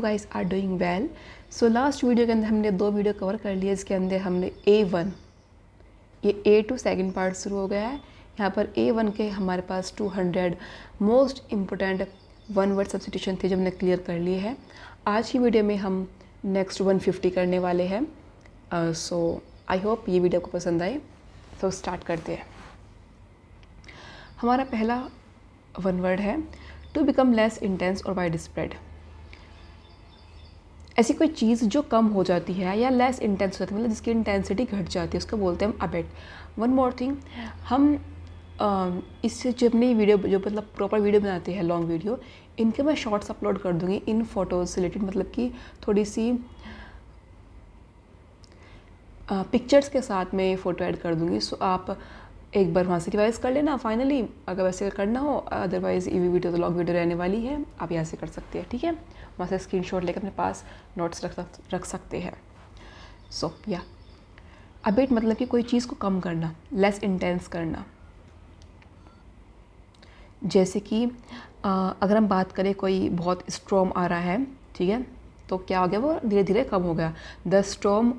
Guys are doing well. So last video के अंदर हमने 2 वीडियो कवर कर लिए। इसके अंदर हमने A1, ये A2 सेकंड पार्ट शुरू हो गया है। यहाँ पर A1 के हमारे पास 200 most important one word substitution थे जो हमने क्लियर कर लिए हैं। आज की वीडियो में हम नेक्स्ट 150 करने वाले हैं। सो आई होप ये वीडियो को पसंद आए। तो स्टार्ट करते हैं। हमारा पहला वन वर्ड है टू बिकम लेस इंटेंस और वाइड स्प्रेड। ऐसी कोई चीज़ जो कम हो जाती है या लेस इंटेंस हो जाती है, मतलब जिसकी इंटेंसिटी घट जाती है, उसको बोलते हैं हम अबेट। वन मोर थिंग, हम इससे जो अपनी वीडियो जो मतलब प्रॉपर वीडियो बनाते हैं, लॉन्ग वीडियो, इनके मैं शॉर्ट्स अपलोड कर दूँगी इन फ़ोटोज़ से रिलेटेड, मतलब कि थोड़ी सी पिक्चर्स के साथ में फ़ोटो ऐड कर दूँगी। सो आप एक बार वहाँ से रिवाइज़ कर लेना फाइनली, अगर वैसे करना हो। अदरवाइज़ ये वीडियो तो लॉन्ग वीडियो रहने वाली है, आप यहाँ से कर सकते हैं, ठीक है। वहाँ से स्क्रीनशॉट लेकर अपने पास नोट्स रख सकते हैं। सो या अबेट मतलब कि कोई चीज़ को कम करना, लेस इंटेंस करना। जैसे कि अगर हम बात करें कोई बहुत स्टॉर्म आ रहा है, ठीक है, तो क्या हो गया, वो धीरे धीरे कम हो गया। The storm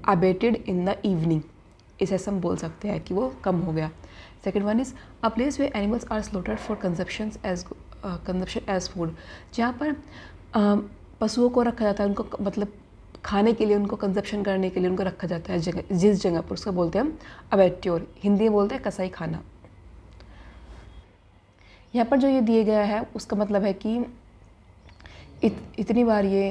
abetted in the evening, इसे हम बोल सकते हैं कि वो कम हो गया। Second one is a place way animals are slaughtered for consumption as food. जहाँ पर पशुओं को रखा जाता है, उनको मतलब खाने के लिए, उनको कंजप्शन करने के लिए उनको रखा जाता है जगह, जिस जगह पर, उसका बोलते हैं हम अबेट्योर। हिंदी में बोलते हैं कसाई खाना। यहाँ पर जो ये दिए गया है उसका मतलब है कि इतनी बार ये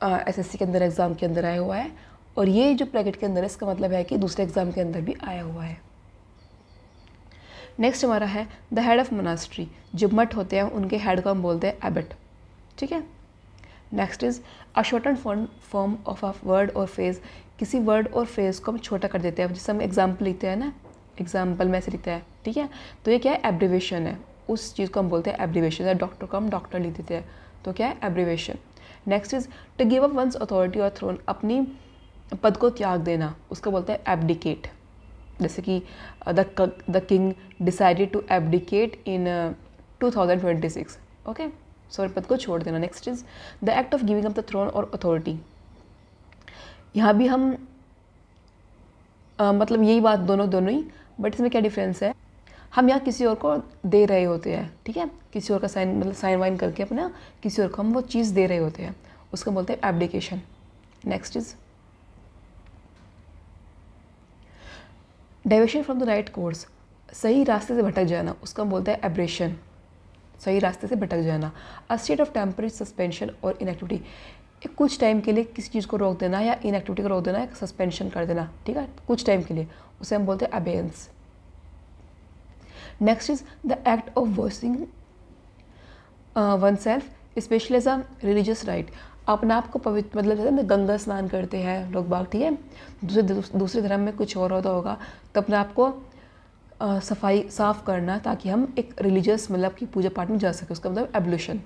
एसएससी के अंदर, एग्ज़ाम के अंदर आया हुआ है, और ये जो ब्रैकेट के अंदर है इसका मतलब है कि दूसरे एग्ज़ाम के अंदर भी आया हुआ है। नेक्स्ट हमारा है द हेड ऑफ मोनास्ट्री। जो मठ होते हैं उनके हेड को हम बोलते हैं एबट, ठीक है। Next is a shorten form of a word और फ्रेज। किसी वर्ड और फ्रेज को हम छोटा कर देते हैं, जिससे हम एग्जाम्पल लिखते हैं ना, एग्जाम्पल में से लिखते हैं, ठीक है। तो ये क्या है, एब्रीवेशन है। उस चीज़ को हम बोलते हैं एब्रीवेशन। या डॉक्टर को हम डॉक्टर लिख देते हैं, तो क्या है, abbreviation. Next is to give up one's authority और थ्रोन। अपनी पद को त्याग देना, उसको बोलते हैं एब्डिकेट। जैसे कि the king decided to abdicate in 2026, okay. Sorry, पद को छोड़ देना। Next is the act of giving up the throne और अथॉरिटी। यहाँ भी हम मतलब यही बात दोनों ही, बट इसमें क्या डिफरेंस है, हम यहाँ किसी और को दे रहे होते हैं, ठीक है। किसी और का साइन, मतलब साइन वाइन करके अपना किसी और को हम वो चीज़ दे रहे होते हैं, उसको बोलते हैं abdication. Next is diversion from the right course. सही रास्ते से भटक जाना, उसको हम बोलते हैं एब्रेशन। सही रास्ते से भटक जाना। अ स्टेट ऑफ टेम्परेरी सस्पेंशन और इनएक्टिविटी। कुछ टाइम के लिए किसी चीज़ को रोक देना, या इनएक्टिविटी को रोक देना, या सस्पेंशन कर देना, ठीक है, कुछ टाइम के लिए, उसे हम बोलते हैं abeyance. Next is the act of washing oneself specially as a religious rite. अपने आप को पवित्र, मतलब जैसे ना गंगा स्नान करते हैं लोग बाग, ठीक है। दूसरे धर्म में कुछ और होता होगा, तो अपने आप को सफाई साफ़ करना, ताकि हम एक रिलीजियस मतलब कि पूजा पाठ में जा सके, उसका मतलब एब्ल्यूशन,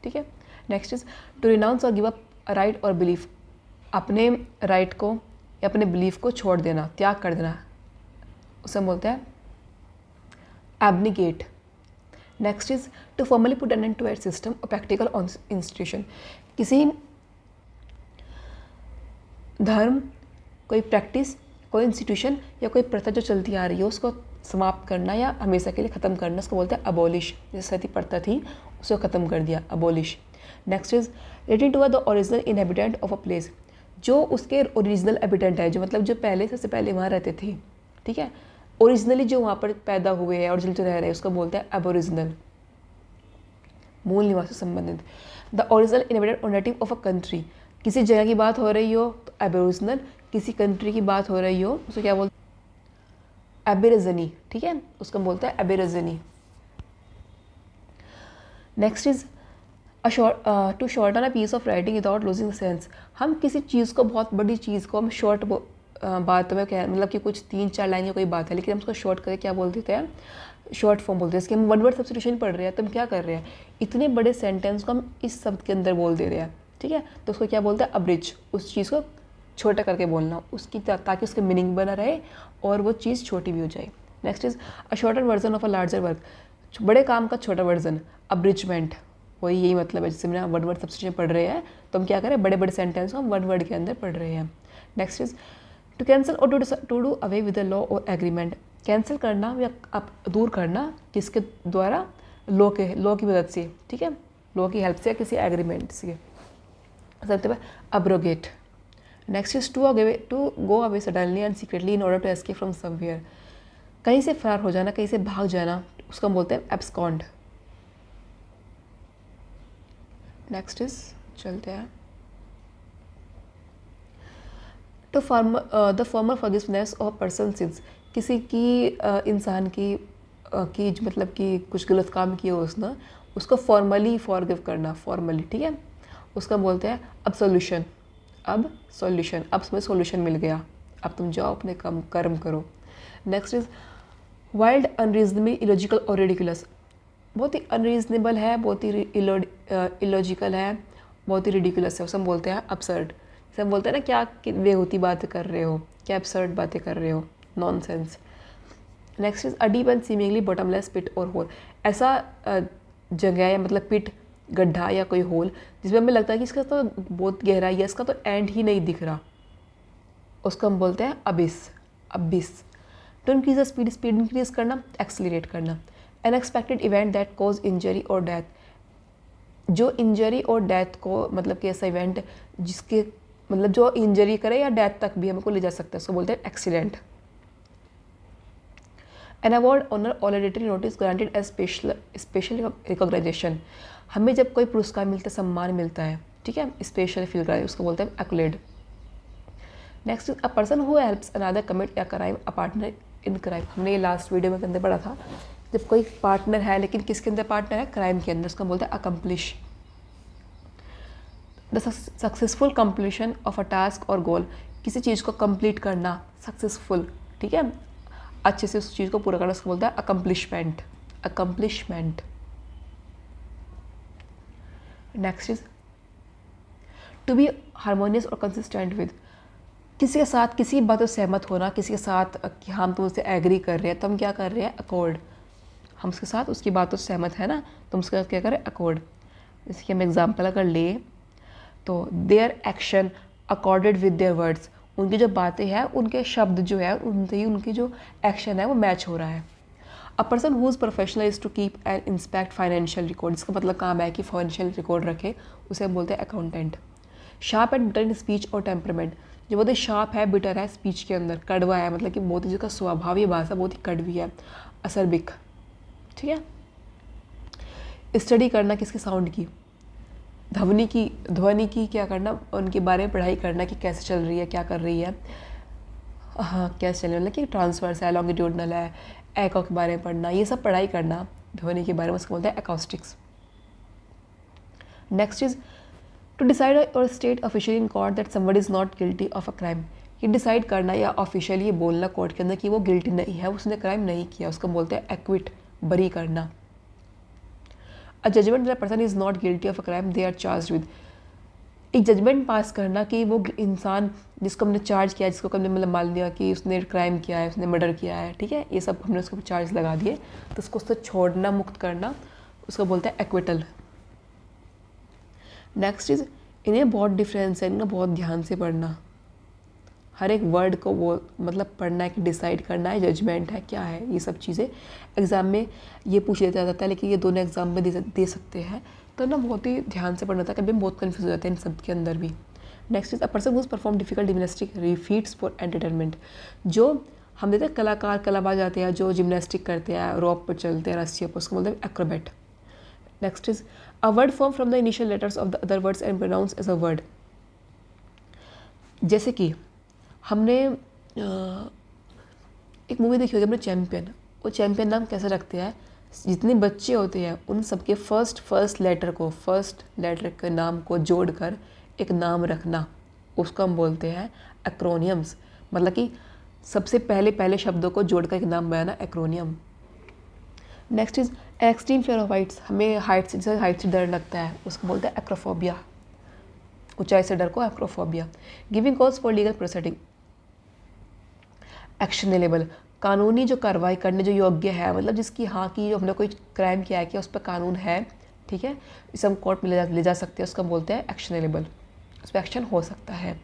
ठीक है। नेक्स्ट इज टू रिनाउंस और गिव अप राइट और बिलीफ। अपने राइट को या अपने बिलीफ को छोड़ देना, त्याग कर देना, उसे हम बोलते हैं abnegate. Next is to formally put an end to at system और प्रैक्टिकल ऑन इंस्टीट्यूशन। किसी धर्म, कोई प्रैक्टिस, कोई इंस्टीट्यूशन या कोई प्रथा जो चलती आ रही है, उसको समाप्त करना या हमेशा के लिए ख़त्म करना, उसको बोलते हैं अबॉलिश। जैसे सती प्रथा थी, उसको ख़त्म कर दिया, abolish. Next is return to the original inhabitant of a place. जो उसके ओरिजिनल एबिटेंट है, जो मतलब जो पहले सबसे पहले वहाँ रहते थे, ठीक है, ओरिजिनली जो वहाँ पर पैदा हुए हैं, ओरिजिनल जो रह रहे हैं, उसको बोलते हैं एबोरिजिनल, मूल निवास से संबंधित। द ओरिजिनल इनहेबिटेंट और नेटिव ऑफ अ कंट्री। किसी जगह की बात हो रही हो तो एबोरिजिनल, किसी कंट्री की बात हो रही हो उसको क्या बोलते हैं, एबेरिजनी, ठीक है, उसको बोलते हैं aborigine. Next is to shorten a piece of writing without losing sense. हम किसी चीज़ को, बहुत बड़ी चीज़ को हम शॉर्ट बात में क्या, मतलब कि कुछ 3-4 लाइन की कोई बात है, लेकिन हम उसको शॉर्ट करके क्या बोल देते हैं, शॉर्ट फॉर्म बोलते हैं। इसके हम वन वर्ड सब्स्टिट्यूशन पढ़ रहे हैं, तो हम क्या कर रहे हैं, इतने बड़े सेंटेंस को हम इस शब्द के अंदर बोल दे रहे हैं, ठीक है। तो उसको क्या बोलते हैं, अब्रिज। उस चीज़ को छोटा करके बोलना, उसकी ताकि उसका मीनिंग बना रहे और वो चीज़ छोटी भी हो जाए। Next is a shorter version of a larger work. बड़े काम का छोटा वर्जन, अब्रिजमेंट। वही यही मतलब है, जैसे मैंने वर्ड वर्ड सब्स्टिट्यूशन पढ़ रहे हैं तो हम क्या करें, बड़े बड़े सेंटेंस को हम वर्ड वर्ड के अंदर पढ़ रहे हैं। नेक्स्ट इज टू कैंसिल और to do away with the law और एग्रीमेंट। कैंसिल करना या आप दूर करना, किसके द्वारा, लॉ की मदद से, ठीक है, लॉ की हेल्प से या किसी एग्रीमेंट से। सबसे पहले abrogate. Next is to go away suddenly and secretly in order to escape from somewhere. कहीं से फरार हो जाना, कहीं से भाग जाना, उसको हम बोलते हैं एब्सकॉन्ड। नेक्स्ट इज चलते हैं to the former forgiveness of person sins. किसी की इंसान की मतलब कि कुछ गलत काम किया उसने, उसको फॉर्मली फॉरगिव करना, फॉर्मली, ठीक है, उसका बोलते हैं अब सॉल्यूशन। अब सॉल्यूशन, अब तुम्हें सॉल्यूशन मिल गया, अब तुम जाओ अपने कर्म करो। Next is wild, unreasonable, illogical और रेडिकुलस। बहुत ही अनरीजनेबल है, बहुत ही इलॉजिकल है, बहुत ही रिडिकुलस है, उसे हम बोलते हैं अपसर्ड। जैसे हम बोलते हैं ना, क्या बेहूती बातें कर रहे हो, क्या अपसर्ड बातें कर रहे हो, nonsense. Next is a deep and seemingly bottomless pit और होल। ऐसा जगह है, मतलब पिट, गड्ढा या कोई होल जिसमें हमें लगता है कि इसका तो बहुत गहराई है, इसका तो एंड ही नहीं दिख रहा, उसको हम बोलते हैं abyss. Abyss. To increase the speed, speed increase करना, एक्सीलरेट करना। Unexpected event that cause injury और डेथ। जो इंजरी और डेथ को, मतलब कि ऐसा इवेंट जिसके मतलब जो इंजरी करे या डेथ तक भी हमको ले जा सकता है, उसको बोलते हैं accident. An award, honour, or laudatory notice granted as special recognisation. हमें जब कोई पुरस्कार मिलता है, सम्मान मिलता है, ठीक है, स्पेशल फील कराए, उसको बोलते हैं accolade. Next a person who helps another commit या crime, a partner in crime. हमने ये लास्ट वीडियो में अंदर पढ़ा था, जब कोई पार्टनर है, लेकिन किसके अंदर पार्टनर है, क्राइम के अंदर, उसको बोलते हैं accomplish. The successful completion of a task और गोल। किसी चीज़ को कंप्लीट करना, सक्सेसफुल, ठीक है, अच्छे से उस चीज़ को पूरा करना, उसको बोलता है accomplishment. Accomplishment. Next is to be harmonious और कंसिस्टेंट विद। किसी के साथ किसी बातों से सहमत होना, किसी के साथ कि हम तो उससे एग्री कर रहे हैं, तो हम क्या कर रहे हैं, अकॉर्ड। हम उसके साथ उसकी बातों से सहमत है ना, तो हम उसके साथ क्या करें, अकॉर्ड। जैसे कि हम एग्जाम्पल अगर ले तो their action accorded with their words. उनकी जो बातें हैं, उनके शब्द जो है, उनसे ही उनकी जो एक्शन है वो मैच हो रहा है। A person whose professional is to keep and inspect financial record. इसका मतलब काम है कि फाइनेंशियल रिकॉर्ड रखे, उसे हम बोलते हैं accountant. Sharp and bitter in speech और टेम्परामेंट। जो बहुत ही शार्प है, बिटर है स्पीच के अंदर, कड़वा है, मतलब कि बहुत ही जिसका स्वभाव, ये भाषा बहुत ही कड़वी है, असरबिक, ठीक है। स्टडी करना किसके, साउंड की, ध्वनि की क्या करना, उनके बारे में पढ़ाई करना कि कैसे चल रही है, क्या कर रही है, हाँ कैसे चल रही है, मतलब कि ट्रांसवर्स है, लॉन्गिट्यूडनल है, एको के बारे में पढ़ना, ये सब पढ़ाई करना ध्वनि के बारे में, उसको बोलते हैं acoustics. Next is to decide or state officially in court that somebody is not guilty of a crime. ये डिसाइड करना या ऑफिशियली ये बोलना कोर्ट के अंदर कि वो गिल्टी नहीं है, उसने क्राइम नहीं किया, उसको बोलते हैं एक्विट, बरी करना। A judgment that person is not guilty of a crime they are charge with. एक जजमेंट पास करना कि वो इंसान जिसको हमने चार्ज किया, जिसको हमने मतलब मान लिया कि उसने क्राइम किया है, उसने मर्डर किया है, ठीक है, ये सब हमने उसको चार्ज लगा दिए, तो उसको उससे छोड़ना, मुक्त करना, उसको बोलते हैं एक्विटल। नेक्स्ट इज, इन्हें बहुत डिफरेंस है, इन्हें बहुत ध्यान से पढ़ना, हर एक वर्ड को वो मतलब पढ़ना है कि डिसाइड करना है, जजमेंट है, क्या है, ये सब चीज़ें एग्ज़ाम में ये पूछ लिया जाता है, लेकिन ये दोनों एग्जाम में दे सकते हैं, तो ना बहुत ही ध्यान से पढ़ना था, कभी हम बहुत कन्फ्यूज हो जाते हैं इन सब के अंदर भी। Next is a person whose perform difficult gymnastic feats for entertainment. जो हम देते हैं कलाकार, कलाबाज आते हैं जो जिम्नास्टिक करते हैं, रॉप पर चलते हैं, रस्सियों पर, उसको बोलते हैं acrobat. Next is a word form from the initial letters of the other words and pronounce as a word. जैसे कि हमने एक मूवी देखी होगी हमने, चैम्पियन। वो चैम्पियन नाम कैसे रखते हैं, जितने बच्चे होते हैं उन सबके फर्स्ट लेटर के नाम को जोड़कर एक नाम रखना, उसको हम बोलते हैं एक्रोनियम्स। मतलब कि सबसे पहले शब्दों को जोड़कर एक नाम बनाना, acronym. Next is extreme fear of heights. हमें हाइट से डर लगता है, उसको बोलते हैं एक्रोफोबिया। ऊंचाई से डर को acrophobia. Giving cause for legal proceeding, actionable, कानूनी जो कार्रवाई करने जो योग्य है, मतलब जिसकी हाँ की जो हमने कोई क्राइम किया है कि उस पर कानून है, ठीक है, इसे हम कोर्ट में ले जा सकते हैं, उसको हम बोलते हैं एक्शनेबल, उस पर एक्शन हो सकता है।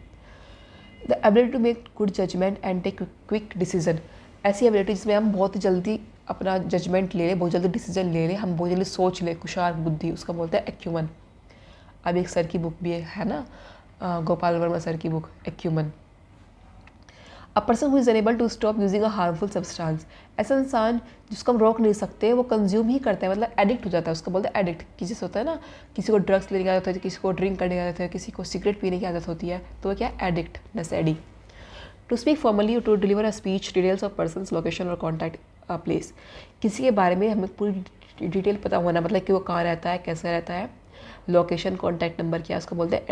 The ability to make good judgement and take quick decision, ऐसी एबिलिटी जिसमें हम बहुत ही जल्दी अपना जजमेंट ले लें, बहुत जल्दी डिसीजन ले लें, हम बहुत जल्दी सोच लें, कुशार बुद्धि, उसका बोलते हैं एक्यूमन। अब एक सर की बुक भी है ना, गोपाल वर्मा सर की book acumen. A person who is unable to stop using a harmful substance, ऐसा इंसान जिसको हम रोक नहीं सकते, वो कंज्यूम ही करता है, मतलब एडिक्ट हो जाता है, उसको बोलते हैं एडिक्ट। कि जैसे होता है ना, किसी को ड्रग्स लेने की आदत होती है, किसी को ड्रिंक करने की आदत है, किसी को सिगरेट पीने की आदत होती है, तो वो क्या एडिक्ट, नशेड़ी। To speak formally, to deliver a speech, details of persons, location और कॉन्टैक्ट प्लेस, किसी के बारे में हमें पूरी डिटेल पता होना, मतलब कि वो कहाँ रहता है, कैसे रहता है, लोकेशन, कॉन्टैक्ट नंबर क्या, उसको बोलते हैं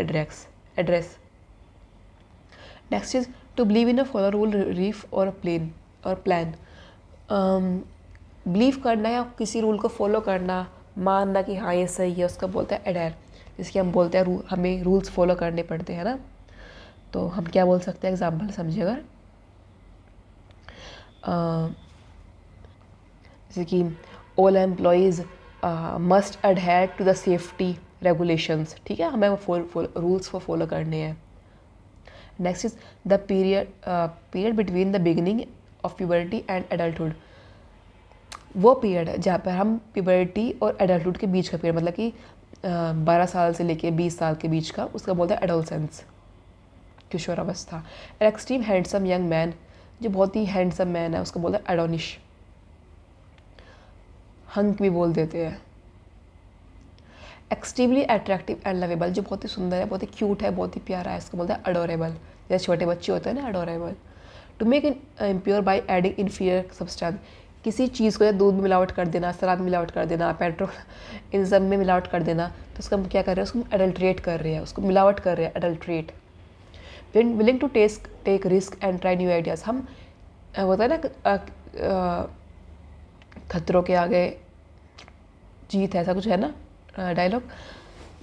address. Next is to believe in a follow rule, reef और प्लान, बिलीव करना या किसी रूल को फॉलो करना, मानना कि हाँ ये सही है, उसका बोलते हैं एडेयर, जिसके हम बोलते हैं हमें रूल्स फॉलो करने पड़ते हैं ना। तो हम क्या बोल सकते हैं, एग्जाम्पल समझिए, अगर जैसे कि all employees must adhere to the safety regulations, ठीक है, हमें रूल्स को फॉलो करने हैं। Next is the period between the beginning of puberty and adulthood, वो पीरियड है जहाँ पर हम प्यूबर्टी और एडल्टहुड के बीच का पीरियड, मतलब कि 12 साल से लेके 20 साल के बीच का, उसका बोलते हैं एडोलसेंस, किशोरावस्था। An extreme handsome young man, जो बहुत ही हैंडसम मैन है, उसको बोलते हैं एडोनिश, हंक भी बोल देते हैं। एक्सट्रीमली अट्रैक्टिव एंड लवेबल, जो बहुत ही सुंदर है, बहुत ही क्यूट है, बहुत ही प्यारा है, इसको बोलते हैं अडोरेबल, जैसे छोटे बच्चे होते हैं ना, adorable. To make in impure by adding inferior substance, किसी चीज़ को दूध में मिलावट कर देना, शराब में मिलावट कर देना, पेट्रोल इन सब में मिलावट कर देना, तो उसका हम क्या कर रहे हैं, उसको हम एडल्ट्रेट कर रहे हैं, उसको मिलावट कर रहे हैं, adulterate. Willing to take risk and try new ideas, हम होता है ना खतरों के आगे जीत है, ऐसा कुछ है ना डायलॉग,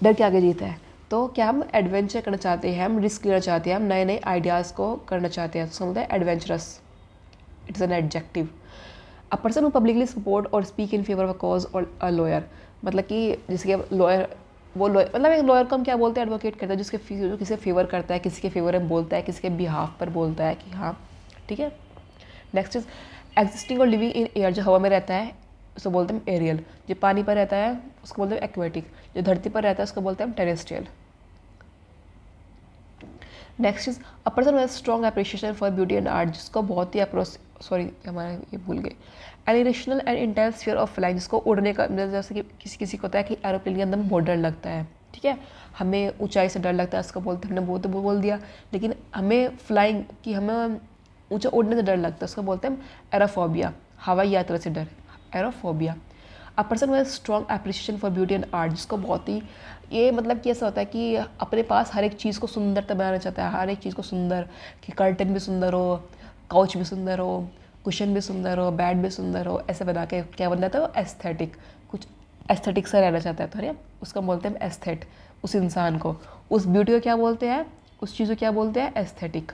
डर के आगे जीत है। तो क्या हम एडवेंचर करना चाहते हैं, हम रिस्क लेना चाहते हैं, हम नए नए आइडियाज़ को करना चाहते हैं, तो समझते हैं adventurous, it's an adjective. A person who publicly support or speak in favour of a cause or a lawyer, मतलब कि जिसके लॉयर, वो लॉयर, मतलब एक लॉयर को हम क्या बोलते हैं, एडवोकेट करता है, जो किसी फेवर करता है, किसी के फेवर में बोलता है, किसी के बिहाफ पर बोलता है कि हाँ ठीक है। नेक्स्ट इज एग्जिस्टिंग और लिविंग इन एयर, जो हवा में रहता है उसको बोलते हैं एरियल, जो पानी पर रहता है उसको बोलते हैं एक्वेटिक, जो धरती पर रहता है उसको बोलते हैं terrestrial. Next is a person has strong appreciation for beauty and art, जिसको बहुत ही ये भूल गए, an irrational and intense fear of flying, जिसको उड़ने का, जैसे कि किसी को होता है कि एरोप्लेन के अंदर में बहुत डर लगता है, ठीक है, हमें ऊंचाई से डर लगता है, उसको बोलते हैं, हमने वो तो बोल दिया, लेकिन हमें फ्लाइंग कि हमें ऊंचा उड़ने से डर लगता है, उसको बोलते हैं एरोफोबिया, हवाई यात्रा से डर, aerophobia. A person with strong appreciation for beauty and art, जिसको बहुत ही ये मतलब कि ऐसा होता है कि अपने पास हर एक चीज़ को सुंदर बनाना चाहता है, हर एक चीज़ को सुंदर, कि कर्टन भी सुंदर हो, काउच भी सुंदर हो, कुशन भी सुंदर हो, बेड भी सुंदर हो, ऐसे बना के क्या बनना था वो एस्थेटिक, कुछ एस्थेटिक सा रहना चाहता है, तो अरे उसका बोलते हैं एस्थेट, उस इंसान को, उस ब्यूटी को क्या बोलते हैं, उस चीज़ को क्या बोलते हैं, एस्थेटिक,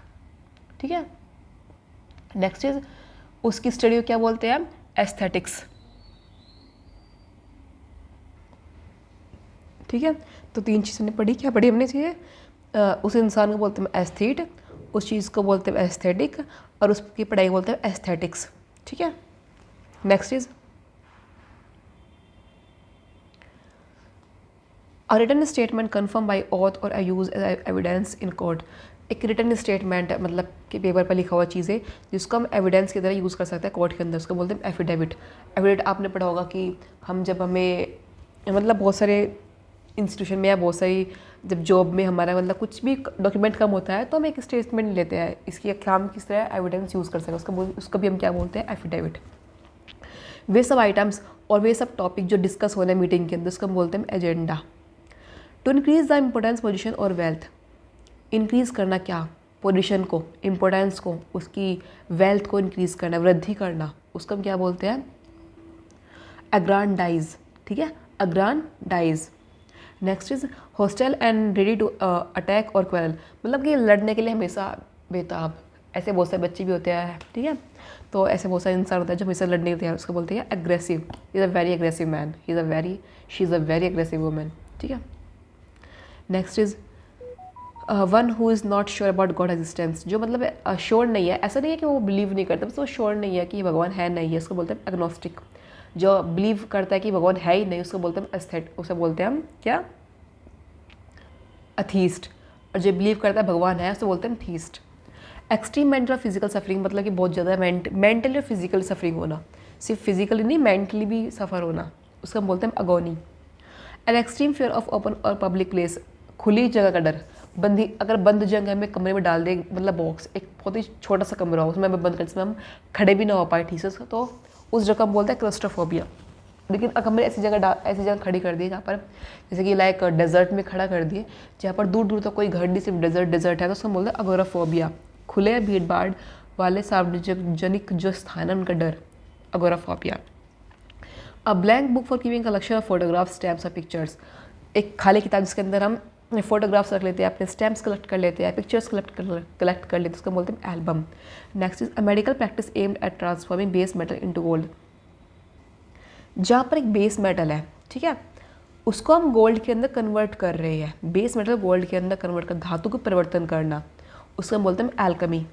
ठीक है। नेक्स्ट इज उसकी स्टडी को क्या बोलते हैं हम, एस्थेटिक्स, ठीक है। तो 3 चीज़ हमने पढ़ी, क्या पढ़ी हमने चीज़ें, उस इंसान को बोलते हैं एस्थेट, उस चीज़ को बोलते हैं एस्थेटिक, और उसकी पढ़ाई को बोलते हैं एस्थेटिक्स, ठीक है। Next is a written statement confirm by oath और यूज एविडेंस इन कोर्ट, एक रिटन स्टेटमेंट है, मतलब कि पेपर पर लिखा हुआ चीज़ें जिसको हम एविडेंस की तरह यूज़ कर सकते हैं कोर्ट के अंदर, उसको बोलते हैं एफिडेविट। एफिडेविट आपने पढ़ा होगा कि हम जब हमें मतलब बहुत सारे इंस्टीट्यूशन में या बहुत सारी जब जॉब में हमारा मतलब कुछ भी डॉक्यूमेंट कम होता है तो हम एक स्टेटमेंट लेते हैं, इसकी हम किस तरह एविडेंस यूज़ कर सकते हैं, उसको भी हम क्या बोलते हैं, एफिडेविट। वे सब आइटम्स और वे सब टॉपिक जो डिस्कस होने मीटिंग के अंदर उसको हम बोलते हैं agenda. To increase the importance position और वेल्थ, इंक्रीज़ करना क्या, पोजीशन को, इम्पोर्टेंस को, उसकी वेल्थ को इंक्रीज़ करना, वृद्धि करना, उसको हम क्या बोलते हैं, अग्रांडाइज, ठीक है, aggrandize. Next is hostile and ready to attack or quarrel, मतलब कि लड़ने के लिए हमेशा बेताब, ऐसे बहुत सारे बच्चे भी होते हैं, ठीक है, तो ऐसे बहुत सारे इंसान होता है जो हमेशा लड़ने के तैयार, उसको बोलते हैं aggressive, he is a very aggressive man, he is a very she is a very aggressive women, ठीक है। Next is one who is not sure about God existence, जो मतलब श्योर नहीं है, ऐसा नहीं है कि वो बिलीव नहीं करता, बस वो श्योर नहीं है कि भगवान है नहीं है, उसको बोलते हैं एग्नोस्टिक। जो बिलीव करता है कि भगवान है ही नहीं, उसको बोलते हैं एस्थेट, उसे बोलते हैं हम क्या, अथीस्ट। और जो बिलीव करता है भगवान है, उसे बोलते हैं थीस्ट। एक्सट्रीम मेंटल और फिजिकल सफरिंग, मतलब कि बहुत ज़्यादा मेंटली और फिजिकल सफरिंग होना, सिर्फ फिजिकली नहीं मेंटली भी सफ़र होना, उसको हम बोलते हैं agony. An extreme fear of open or public place, खुली जगह का डर, बंदी अगर बंद जगह हमें कमरे में डाल दे, मतलब बॉक्स एक बहुत ही छोटा सा कमरा हो, उसमें हमें बंद कर, जिसमें हम खड़े भी ना हो पाए ठीक से, तो उस जगह हम बोलते हैं क्लस्ट्रोफोबिया। लेकिन अगर हमने ऐसी जगह खड़ी कर दी जहाँ पर जैसे कि लाइक डेजर्ट में खड़ा कर दिए, जहाँ पर दूर दूर तक कोई घर नहीं, सिर्फ डेजर्ट है, तो उसको बोलते हैं अगोराफोबिया। खुले भीड़ भाड़ वाले सार्वजनिक जो स्थान है उनका डर, agoraphobia. A blank book for keeping collection of photograph, stamps और पिक्चर्स, एक खाली किताब जिसके अंदर हम फोटोग्राफ्स रख लेते हैं, अपने स्टैम्प्स कलेक्ट कर लेते हैं, पिक्चर्स कलेक्ट कर लेते हैं, उसको बोलते हैं album. Next is a medical practice aimed at transforming base metal into gold, जहाँ पर एक बेस मेटल है, ठीक है, उसको हम गोल्ड के अंदर कन्वर्ट कर रहे हैं, बेस मेटल गोल्ड के अंदर कन्वर्ट कर, धातु को परिवर्तन करना, उसको हम बोलते हैं एल्केमी।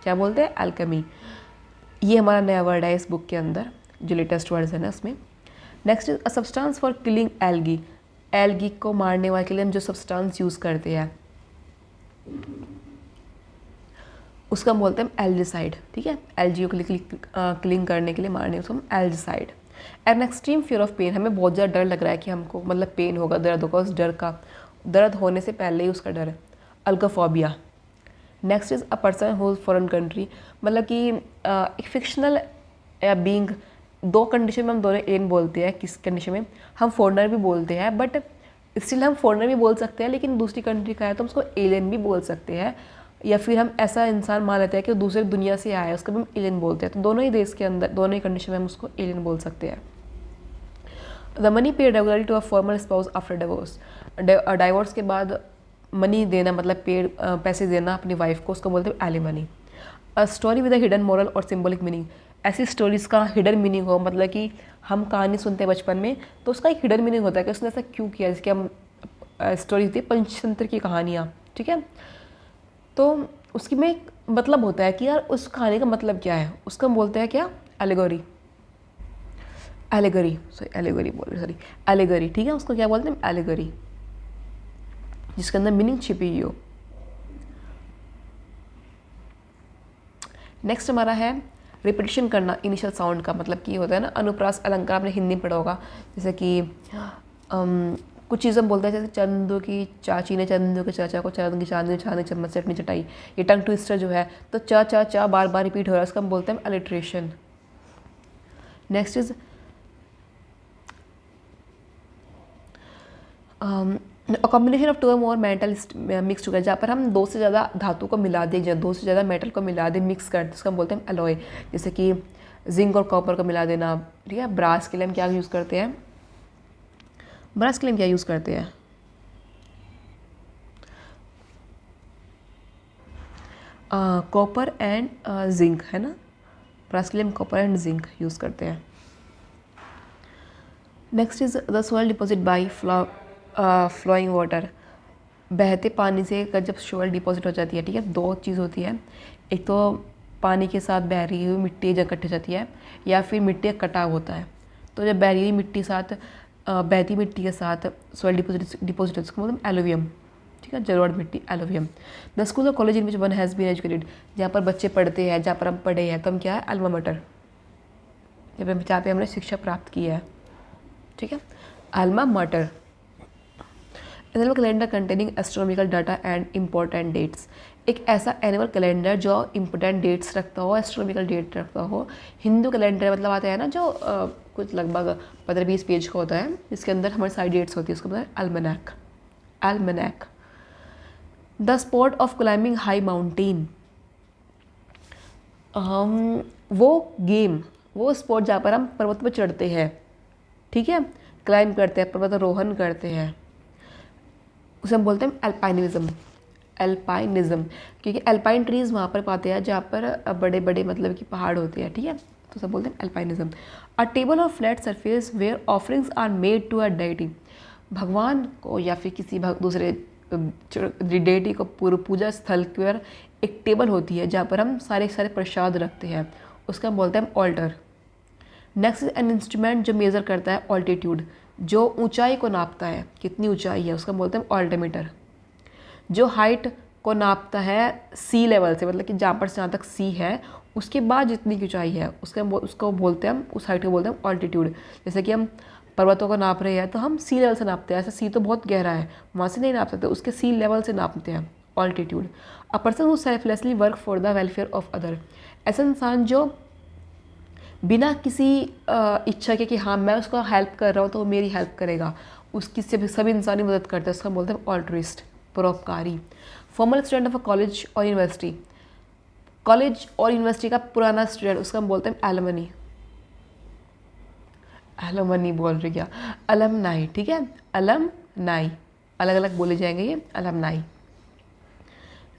क्या बोलते हैं, एल्केमी। ये हमारा नया वर्ड है इस बुक के अंदर, जो लेटेस्ट वर्जन है उसमें। Next is a substance for killing algae, algae को मारने वाले के लिए हम जो सब्सटेंस यूज़ करते हैं उसका हम बोलते हैं एल्जिसाइड, ठीक है, एलजीओ को क्लिंग करने के लिए मारने उसको हम algicide. An extreme fear of pain, हमें बहुत ज़्यादा डर लग रहा है कि हमको मतलब पेन होगा, दर्द होगा, उस डर का, दर्द होने से पहले ही उसका डर है, algophobia. Next is a person who foreign country, मतलब कि एक फिक्शनल बीइंग, दो कंडीशन में हम दोनों एलियन बोलते हैं, किस कंडीशन में हम फॉरेनर भी बोलते हैं, बट स्टिल हम फॉरेनर भी बोल सकते हैं, लेकिन दूसरी कंट्री का है तो हम उसको एलियन भी बोल सकते हैं, या फिर हम ऐसा इंसान मान लेते हैं कि दूसरे दुनिया से आया है, उसको भी हम एलियन बोलते हैं। तो दोनों ही देश के अंदर, दोनों ही कंडीशन में हम उसको एलियन बोल सकते हैं। The money paid regularly to a formal spouse after divorce, divorce के बाद मनी देना, मतलब पेड पैसे देना अपनी वाइफ को, उसको बोलते हैं alimony. A story with a hidden moral और सिंबॉलिक मीनिंग, ऐसी स्टोरीज़ का हिडन मीनिंग हो, मतलब कि हम कहानी सुनते हैं बचपन में तो उसका एक हिडन मीनिंग होता है कि उसने ऐसा क्यों किया, जैसे कि हम स्टोरी होती है पंचतंत्र की कहानियाँ, ठीक है, तो उसकी में एक मतलब होता है कि यार उस कहानी का मतलब क्या है, उसका हम बोलते हैं क्या, एलेगोरी, एलेगोरी, ठीक है, उसको क्या बोलते हैं, एलेगोरी, जिसके अंदर मीनिंग छिपी हुई हो। नेक्स्ट हमारा है रिपीटिशन करना इनिशियल साउंड का, मतलब कि होता है ना अनुप्रास अलंकार, आपने हिंदी में पढ़ा होगा, जैसे कि कुछ चीज़ें हम बोलते हैं, जैसे चंदू की चाची ने चंदू के चाचा को, चंदू की चांदी चांदी चम्मच से अपनी चटाई, ये टंग ट्विस्टर जो है, तो चा चा चा बार बार रिपीट हो रहा है, उसका हम बोलते हैं alliteration. Next is a combination of two और मोर मेटल मिक्स टुगेदर, जहाँ पर हम दो से ज़्यादा धातु को मिला दें, दो से ज़्यादा मेटल को मिला दें, मिक्स कर दें, उसको हम बोलते हैं एलॉय। जैसे कि जिंक और कॉपर को मिला देना, ठीक है। ब्रास के लिए हम क्या यूज़ करते हैं, ब्रास के लिए हम क्या यूज़ करते हैं, कॉपर एंड जिंक, है ना, ब्रास के लिए हम कॉपर एंड जिंक यूज़ करते हैं। Next is the soil deposit by flowing water, बहते पानी से जब सोयल डिपॉजिट हो जाती है, ठीक है, दो चीज़ होती है, एक तो पानी के साथ बह रही हुई मिट्टी जब इकट्ठी हो जाती है, या फिर मिट्टी का कटाव होता है, तो जब बह रही हुई मिट्टी साथ बहती मिट्टी के साथ सोयल डिपॉजिट उसको मतलब एलुवियम, ठीक है, जलोढ़ मिट्टी, एलुवियम। द स्कूल और college in which one has been educated, जहाँ पर बच्चे पढ़ते हैं, जहाँ पर हम पढ़े हैं, तो हम क्या है, अल्मा मटर, जहाँ पे हमने शिक्षा प्राप्त की है, ठीक है, alma mater. Annual calendar containing astronomical data and important dates, एक ऐसा एनुअल कैलेंडर जो इम्पोर्टेंट डेट्स रखता हो, एस्ट्रोनॉमिकल डेट रखता हो। हिंदू कैलेंडर मतलब आता है ना जो कुछ लगभग 15-20 पेज का होता है, जिसके अंदर हमारी सारी डेट्स होती है, उसको मतलब almanac, almanac. The sport of climbing high mountain, वो गेम, वो स्पोर्ट जहाँ पर हम पर्वत पर चढ़ते हैं, ठीक है, क्लाइंब करते हैं, पर्वतारोहण करते हैं, उसे हम बोलते हैं अल्पाइनिज्म, एल्पाइनिज्म, क्योंकि अल्पाइन ट्रीज़ वहाँ पर पाते हैं जहाँ पर बड़े बड़े मतलब कि पहाड़ होते हैं, ठीक है, तो सब बोलते हैं अल्पाइनिज्म। अ टेबल और flat surface where offerings are made to a deity, भगवान को या फिर किसी दूसरे डेटी को पूजा स्थल पर एक टेबल होती है जहाँ पर हम सारे प्रसाद रखते हैं, उसका हम बोलते हैं ऑल्टर। नेक्स्ट एन इंस्ट्रूमेंट जो मेज़र करता है ऑल्टीट्यूड, जो ऊंचाई को नापता है, कितनी ऊंचाई है, उसका बोलते हैं ऑल्टीमीटर। जो हाइट को नापता है सी लेवल से, मतलब कि जहाँ पर से जहाँ तक सी है उसके बाद जितनी की ऊंचाई है उसको बोलते हैं हम, उस हाइट को बोलते हैं ऑल्टीट्यूड। जैसे कि हम पर्वतों को नाप रहे हैं तो हम सी लेवल से नापते हैं, ऐसा सी तो बहुत गहरा है वहाँ से नहीं नाप सकते, उसके सी लेवल से नापते हैं, altitude. A person who selflessly work for the welfare of other, ऐसा इंसान जो बिना किसी इच्छा के कि हाँ मैं उसको हेल्प कर रहा हूँ तो वो मेरी हेल्प करेगा, उसकी सभी इंसानी मदद करते हैं, उसका बोलते हैं ऑल्ट्रिस्ट, परोपकारी। Formal student of a college और यूनिवर्सिटी, कॉलेज और यूनिवर्सिटी का पुराना स्टूडेंट, उसका हम बोलते हैं एलुमनी, एलुमनी बोल रही क्या, अलमनाई, ठीक है, अलमनाई, अलग अलग बोले जाएंगे ये, alumni.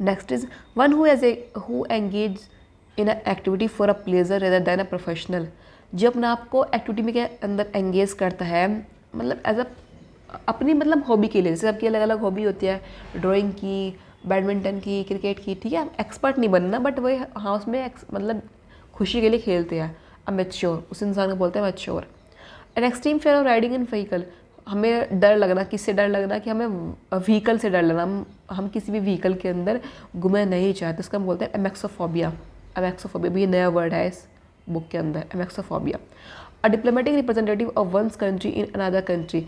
Next is one who engage in a activity for a pleasure rather than a professional, जो अपने आप को एक्टिविटी के अंदर एंगेज करता है, मतलब एज अ अपनी मतलब हॉबी के लिए, जैसे सबकी अलग अलग हॉबी होती है, ड्राइंग की, बैडमिंटन की, क्रिकेट की, ठीक है, एक्सपर्ट नहीं बनना बट वही हाँ उसमें मतलब खुशी के लिए खेलते हैं, अ मैच्योर, उस इंसान को बोलते हैं mature. An extreme fair of riding in vehicle, हमें डर लगना, किससे डर लगना कि हमें व्हीकल से डर लगना, हम किसी भी व्हीकल के अंदर घूमना नहीं चाहते, इसका हम बोलते हैं एमेक्सोफोबिया। एमेक्सोफोबिया भी नया वर्ड है इस बुक के अंदर, amaxophobia. A diplomatic representative of one's country in another country,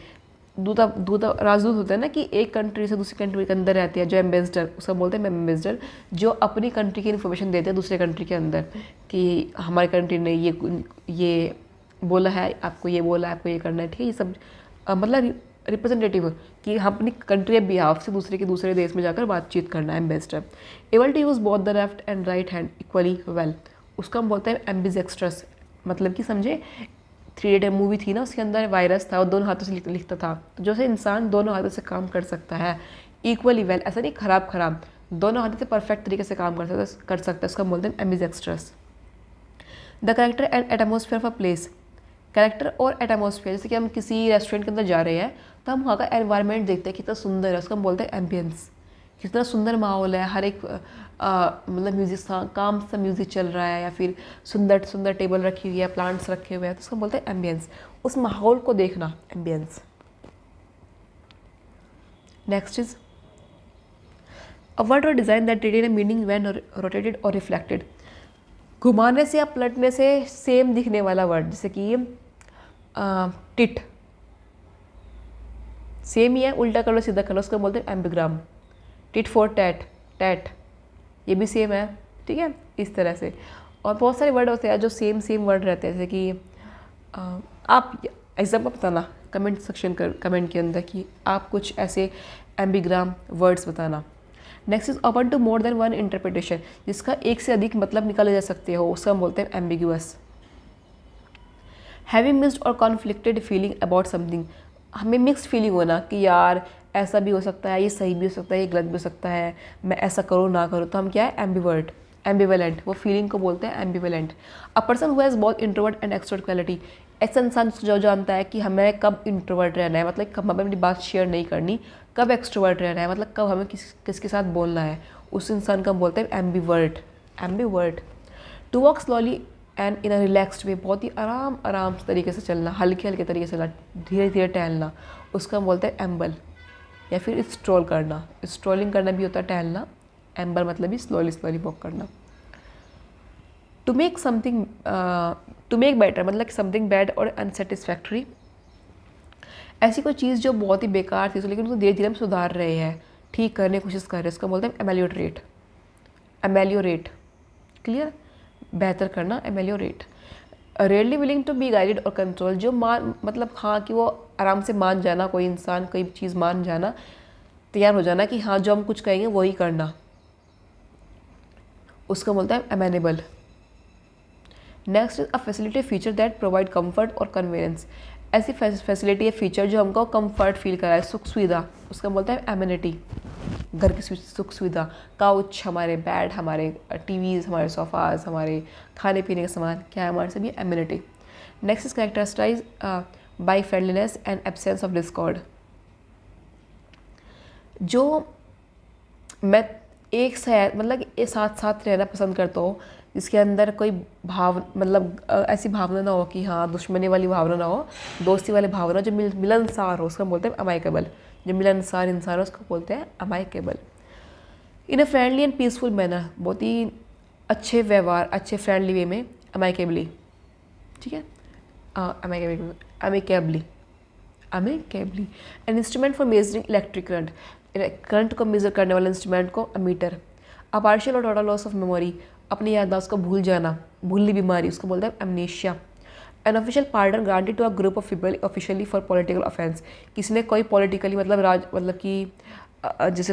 राजदूत होता है ना कि एक कंट्री से दूसरी कंट्री के अंदर रहते हैं, जो एम्बेसडर, उसका बोलते हैं एम्बेसडर, जो अपनी कंट्री की इन्फॉर्मेशन देते हैं दूसरे कंट्री के अंदर कि हमारी कंट्री ने ये बोला है, आपको ये बोला है, आपको ये करना है, ठीक है, ये सब मतलब रिप्रेजेंटेटिव कि हम अपनी कंट्री बिहाफ से दूसरे देश में जाकर बातचीत करना है, ambassador. Able to use both the left and right hand equally well, उसका हम बोलते हैं एम्बिडेक्स्ट्रस, मतलब कि समझे 3 मूवी थी ना, उसके अंदर वायरस था और दोनों हाथों से लिखता था, तो जो से इंसान दोनों हाथों से काम कर सकता है इक्वली वेल, ऐसा नहीं खराब दोनों हाथों से परफेक्ट तरीके से काम कर सकता है, उसका बोलते हैं ambidextrous. The character and atmosphere of a place, character और एटमोसफियर, जैसे कि हम किसी रेस्टोरेंट के अंदर जा रहे हैं तो हम वहाँ का एनवायरनमेंट देखते हैं कितना सुंदर है, उसको हम बोलते हैं एम्बियंस, कितना सुंदर माहौल है, हर एक मतलब म्यूजिक काम सा म्यूजिक चल रहा है, या फिर सुंदर टेबल रखी हुई है, प्लांट्स रखे हुए हैं, तो उसको बोलते हैं एम्बियंस, उस माहौल को देखना, ambience. Next is a word or design that retain a meaning when rotated or reflected, घुमाने से या पलटने से सेम दिखने वाला वर्ड, जैसे कि टिट, सेम ही है, उल्टा कर लो सीधा कर लो, उसको बोलते हैं एम्बिग्राम। टिट फॉर टैट, टैट ये भी सेम है, ठीक है, इस तरह से। और बहुत सारे वर्ड होते हैं जो सेम वर्ड रहते हैं, जैसे कि आप एग्जाम्पल बताना कमेंट सेक्शन कमेंट के अंदर कि आप कुछ ऐसे एम्बिग्राम वर्ड्स बताना। Next is open to more than one interpretation, जिसका एक से अधिक मतलब निकाले जा सकते हो, उसका हम बोलते हैं एम्बिगुअस। हैविंग मिक्स्ड और कॉन्फ्लिक्टेड फीलिंग अबाउट समथिंग, हमें मिक्स्ड फीलिंग होना कि यार ऐसा भी हो सकता है, ये सही भी हो सकता है, ये गलत भी हो सकता है, मैं ऐसा करूँ ना करूँ, तो हम क्या है एम्बिवर्ट, एम्बिवेलेंट, वो फीलिंग को बोलते हैं ambivalent. A person who has both introvert and extrovert quality, ऐसा इंसान जो जानता है कि हमें कब इंट्रोवर्ट रहना है, मतलब कब हमें अपनी बात शेयर नहीं करनी, कब एक्सट्रोवर्ट रहना है, मतलब कब हमें किसके साथ बोलना है, उस इंसान को हम बोलते हैं ambivert, ambivert. To walk slowly and in a relaxed way, बहुत ही आराम तरीके से चलना, हल्के तरीके से चलना, धीरे धीरे टहलना, उसका हम बोलते हैं एम्बल। या फिर स्ट्रोल करना, स्ट्रोलिंग करना भी होता है टहलना, एम्बल मतलब ही स्लोली वॉक करना। टू मेक बेटर मतलब समथिंग बैड और अनसेटिस्फैक्ट्री, ऐसी कोई चीज़ जो बहुत ही बेकार थी लेकिन उसको धीरे धीरे हम सुधार रहे हैं, ठीक करने की कोशिश कर रहे हैं, उसका बोलते हैं एमेलियोरेट, एमेलियोरेट, क्लियर, बेहतर करना, ameliorate. Rarely willing to be guided or control, जो मतलब हाँ कि वो आराम से मान जाना, कोई इंसान कोई चीज़ मान जाना, तैयार हो जाना कि हाँ जो हम कुछ कहेंगे वही करना, उसका बोलता है अमेनेबल। Next is a facility feature that provide comfort और कन्वीनियंस, ऐसी फैसिलिटी या फीचर जो हमको कंफर्ट फील कराए, सुख सुविधा, उसका बोलते हैं एमिनिटी। घर की सुख सुविधा, काउच, हमारे बेड, हमारे टीवीज़, हमारे सोफ़ाज, हमारे खाने पीने का सामान, क्या है हमारे सभी amenity. Next is characterize by friendliness and absence of discord. जो मैं एक साथ मतलब एक साथ साथ रहना पसंद करता हूँ, जिसके अंदर कोई भाव मतलब ऐसी भावना ना हो कि हाँ दुश्मनी वाली भावना ना हो, दोस्ती वाली भावना, जो मिलनसार हो, उसका बोलते हैं अमाइकेबल। जो मिलनसार इंसान है उसको बोलते हैं amicable. In a friendly and peaceful manner, बहुत ही अच्छे व्यवहार, अच्छे फ्रेंडली वे में, अमाइकेबली, ठीक है, amicably, amicably. An instrument for measuring electric current, current को मेजर करने वाला इंस्ट्रूमेंट को ammeter. A partial or total loss of memory, अपनी याददाश्त को भूल जाना, भूलनी बीमारी, उसको बोलते हैं amnesia. An official pardon granted to a group of people officially for political offence, किसी ने कोई पॉलिटिकली मतलब कि जैसे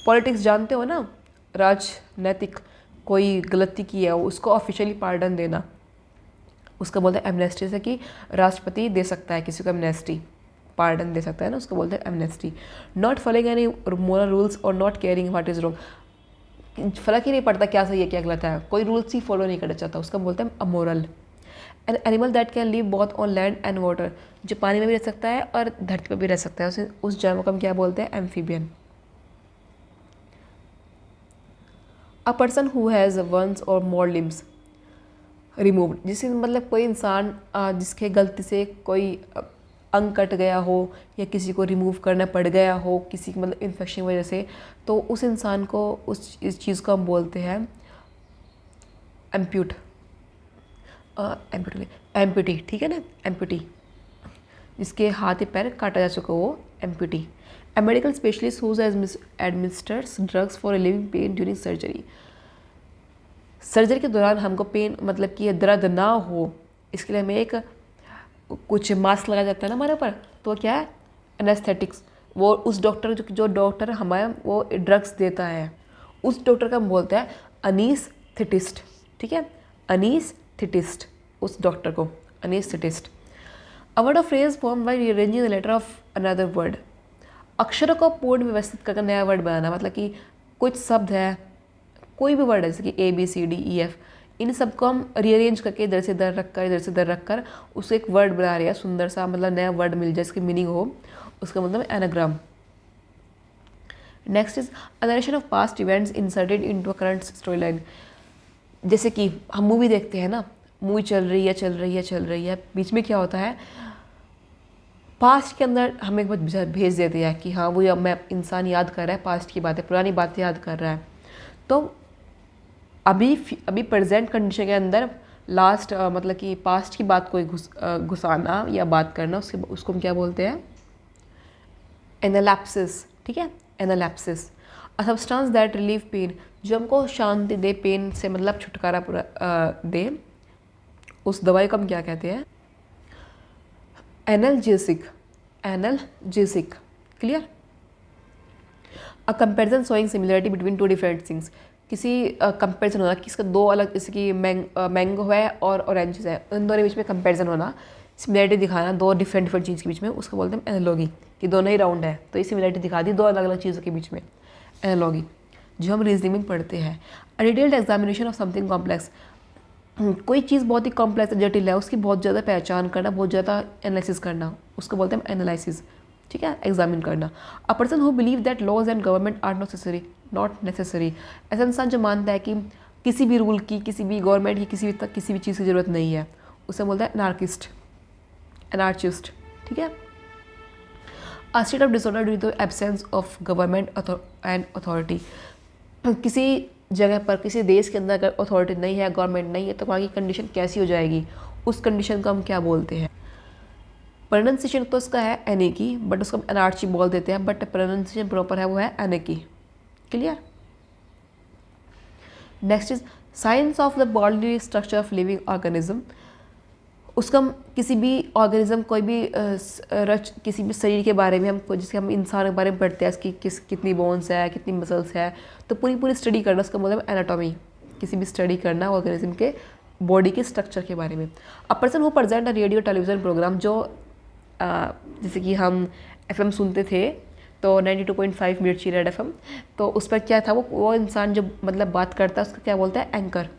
पॉलिटिक्स जानते हो ना, राजनैतिक कोई गलती की है उसको ऑफिशियली पार्डन देना, उसको बोलते हैं एमनेस्टी। से कि राष्ट्रपति दे सकता है किसी को एमनेस्टी, पार्डन दे सकता है ना, उसको बोलते हैं amnesty. Not following any moral rules or not caring what is wrong, फर्क ही नहीं पड़ता क्या सही है क्या गलत है, कोई रूल्स ही फॉलो नहीं करना चाहता, उसका बोलते हैं amoral. An animal that can live both on land and water, जो पानी में भी रह सकता है और धरती पर भी रह सकता है, उसे उस जानवर को हम क्या बोलते हैं, amphibian. A person who has once और मोर लिम्स रिमूव्ड, जिससे मतलब कोई इंसान जिसके गलती से कोई अंग कट गया हो या किसी को रिमूव करना पड़ गया हो किसी की मतलब इन्फेक्शन की वजह से, तो उस इंसान को इस चीज़ को हम बोलते हैं एम्प्यूट, एम्प्यूटी, ठीक है ना, एम्प्यूटी, जिसके हाथ या पैर काटा जा चुका हो, amputee. A medical specialist who administers drugs for relieving pen during surgery, surgery के दौरान हमको पेन मतलब कि दर्द ना हो, इसके लिए हमें एक कुछ मास्क लगाया जाता है ना हमारे ऊपर, तो क्या है, एनेस्थेटिक्स। वो उस डॉक्टर जो डॉक्टर हमारा वो ड्रग्स देता है, उस डॉक्टर का हम बोलते हैं अनीस्थेटिस्ट, ठीक है, अनीस्थेटिस्ट, उस डॉक्टर को anaesthetist. A word of phrase form by rearranging the letter of another word, अक्षरों को पूर्ण व्यवस्थित करके नया वर्ड बनाना, मतलब कि कुछ शब्द है, कोई भी वर्ड है जैसे कि ABCDEF, इन सबको हम रीअरेंज करके इधर से इधर रख कर इधर से इधर रख कर उससे एक वर्ड बना रहे हैं, सुंदर सा मतलब नया वर्ड मिल जाए जिसकी मीनिंग हो, उसका मतलब anagram. Next is narration of past events inserted into a current story line, जैसे कि हम मूवी देखते हैं ना, मूवी चल रही है, बीच में क्या होता है, पास्ट के अंदर हमें एक बात भेज देते हैं कि हाँ वो मैं इंसान याद कर रहा है पास्ट की बातें, पुरानी बातें याद कर रहा है, तो अभी प्रेजेंट कंडीशन के अंदर लास्ट मतलब कि पास्ट की बात को घुसाना या बात करना, उसको हम क्या बोलते हैं, एनालैप्सिस, ठीक है, analepsis. A substance that relieve pain, जो हमको शांति दे, पेन से मतलब छुटकारा पूरा दे, उस दवाई को हम क्या कहते हैं, analgesic, analgesic, clear. A comparison showing similarity between two different things, किसी कंपेरिजन होना कि इसका दो अलग, जैसे कि मैंगो है और ऑरेंजेस है, उन दोनों के बीच में कंपेरिजन होना, सिमिलरिटी दिखाना दो डिफरेंट चीज़ के बीच में, उसको बोलते हैं एनालॉगी, कि दोनों ही राउंड है तो ये सिमिलरिटी दिखा दी दो अलग अलग चीज़ों के बीच में, एनालॉगी। जो हम रीजनिंग में पढ़ते हैं, a detailed examination of something complex, कोई चीज़ बहुत ही कॉम्प्लेक्स जटिल है, उसकी बहुत ज़्यादा पहचान करना, बहुत ज़्यादा एनालिसिस करना, उसको बोलते हैं एनालिसिस, ठीक है, एग्जामिन करना। A person who believe that laws and government are not necessary, ऐसा इंसान जो मानता है कि किसी भी रूल की, किसी भी गवर्नमेंट की, किसी भी चीज़ की ज़रूरत नहीं है, उसे बोलता है एनार्चिस्ट, ठीक है। A state of disorder due to absence of government and authority, किसी जगह पर किसी देश के अंदर अगर अथॉरिटी नहीं है, गवर्नमेंट नहीं है, तो वहाँ की कंडीशन कैसी हो जाएगी, उस कंडीशन को हम क्या बोलते हैं, प्रोनाउंसिएशन तो उसका है एनेकी, बट उसको हम एनार्ची बोल देते हैं, बट प्रोनाउंसिएशन प्रॉपर है वो है एनेकी, clear. Next is science of the body structure of living organism, उसका हम किसी भी ऑर्गेनिज्म, कोई भी किसी भी शरीर के बारे में हम, जिसके हम इंसान के बारे में पढ़ते हैं, इसकी कितनी बोन्स है, कितनी मसल्स है, तो पूरी स्टडी करना, उसका मतलब एनाटॉमी, किसी भी स्टडी करना ऑर्गेनिज्म के बॉडी के स्ट्रक्चर के बारे में। A person who present a radio television programme, जो जैसे कि हम एफएम सुनते थे तो 92.5 मिर्ची रेड एफएम, तो उस पर क्या था, वो इंसान जो मतलब बात करता है उसको क्या बोलता है, anchor.